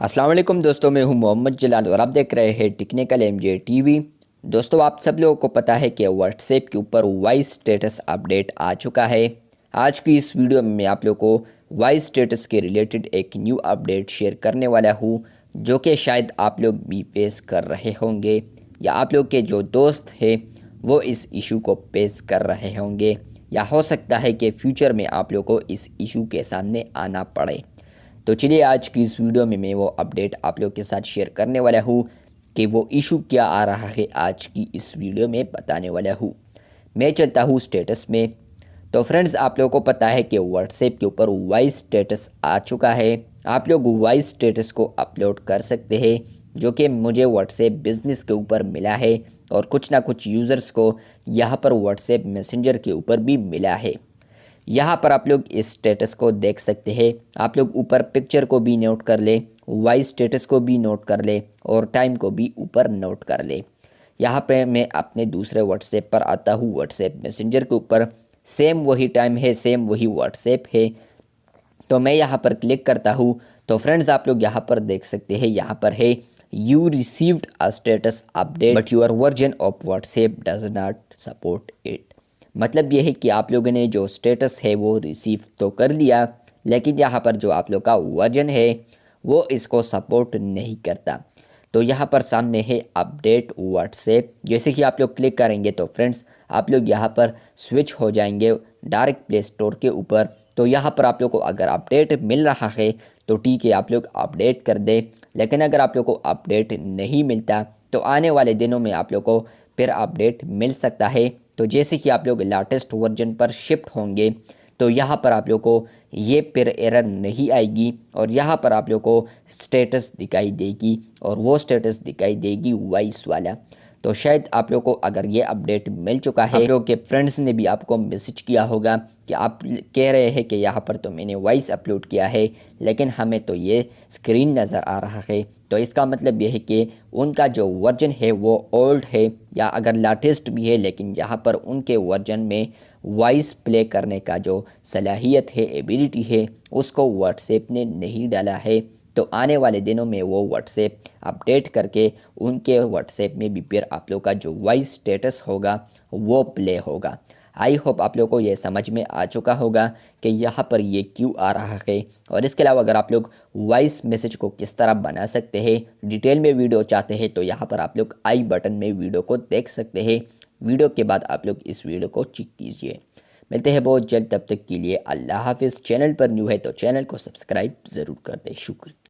अस्सलाम वालेकुम दोस्तों, मैं हूं मोहम्मद जलाल और आप देख रहे हैं टेक्निकल एमजे टीवी। दोस्तों, आप सब लोगों को पता है कि व्हाट्सएप के ऊपर वॉइस स्टेटस अपडेट आ चुका है। आज की इस वीडियो में मैं आप लोगों को वॉइस स्टेटस के रिलेटेड एक न्यू अपडेट शेयर करने वाला हूं, जो कि शायद आप लोग भी फेस कर रहे होंगे या आप लोग के जो दोस्त हैं वो इस इशू को फेस कर रहे होंगे, या हो सकता है कि फ्यूचर में आप लोग को इस इशू के सामने आना पड़े। तो चलिए, आज की इस वीडियो में मैं वो अपडेट आप लोग के साथ शेयर करने वाला हूँ कि वो इशू क्या आ रहा है। आज की इस वीडियो में बताने वाला हूँ। मैं चलता हूँ स्टेटस में। तो फ्रेंड्स, आप लोगों को पता है कि व्हाट्सएप के ऊपर वॉइस स्टेटस आ चुका है। आप लोग वॉइस स्टेटस को अपलोड कर सकते हैं, जो कि मुझे व्हाट्सएप बिजनेस के ऊपर मिला है और कुछ ना कुछ यूज़र्स को यहाँ पर व्हाट्सएप मैसेंजर के ऊपर भी मिला है। यहाँ पर आप लोग इस स्टेटस को देख सकते हैं। आप लोग ऊपर पिक्चर को भी नोट कर ले, वॉइस स्टेटस को भी नोट कर ले और टाइम को भी ऊपर नोट कर ले। यहाँ पे मैं अपने दूसरे व्हाट्सएप पर आता हूँ। व्हाट्सएप मैसेंजर के ऊपर सेम वही टाइम है, सेम वही व्हाट्सएप है। तो मैं यहाँ पर क्लिक करता हूँ। तो फ्रेंड्स, आप लोग यहाँ पर देख सकते हैं, यहाँ पर है you received a status update but your version of WhatsApp does not support it. मतलब ये है कि आप लोगों ने जो स्टेटस है वो रिसीव तो कर लिया, लेकिन यहाँ पर जो आप लोग का वर्जन है वो इसको सपोर्ट नहीं करता। तो यहाँ पर सामने है अपडेट व्हाट्सएप। जैसे कि आप लोग क्लिक करेंगे तो फ्रेंड्स, आप लोग यहाँ पर स्विच हो जाएंगे डायरेक्ट प्ले स्टोर के ऊपर। तो यहाँ पर आप लोग को अगर अपडेट मिल रहा है तो ठीक है, आप लोग अपडेट कर दें। लेकिन अगर आप लोग को अपडेट नहीं मिलता तो आने वाले दिनों में आप लोग को फिर अपडेट मिल सकता है। तो जैसे कि आप लोग लेटेस्ट वर्जन पर शिफ्ट होंगे तो यहाँ पर आप लोग को ये फिर एरर नहीं आएगी और यहाँ पर आप लोग को स्टेटस दिखाई देगी और वो स्टेटस दिखाई देगी वॉइस वाला। तो शायद आप लोग को अगर ये अपडेट मिल चुका है, आप लोग के फ्रेंड्स ने भी आपको मैसेज किया होगा कि आप कह रहे हैं कि यहाँ पर तो मैंने वॉइस अपलोड किया है लेकिन हमें तो ये स्क्रीन नज़र आ रहा है। तो इसका मतलब ये है कि उनका जो वर्जन है वो ओल्ड है या अगर लेटेस्ट भी है, लेकिन यहाँ पर उनके वर्जन में वॉइस प्ले करने का जो सलाहियत है, एबिलिटी है, उसको व्हाट्सएप ने नहीं डाला है। तो आने वाले दिनों में वो व्हाट्सएप अपडेट करके उनके व्हाट्सएप में भी फिर आप लोग का जो वॉइस स्टेटस होगा वो प्ले होगा। आई होप आप लोग को ये समझ में आ चुका होगा कि यहाँ पर ये क्यों आ रहा है। और इसके अलावा अगर आप लोग वॉइस मैसेज को किस तरह बना सकते हैं, डिटेल में वीडियो चाहते हैं तो यहाँ पर आप लोग आई बटन में वीडियो को देख सकते हैं। वीडियो के बाद आप लोग इस वीडियो को चेक कीजिए। मिलते हैं बहुत जल्द, तब तक के लिए अल्लाह हाफिज़। चैनल पर न्यू है तो चैनल को सब्सक्राइब ज़रूर कर दें। शुक्रिया।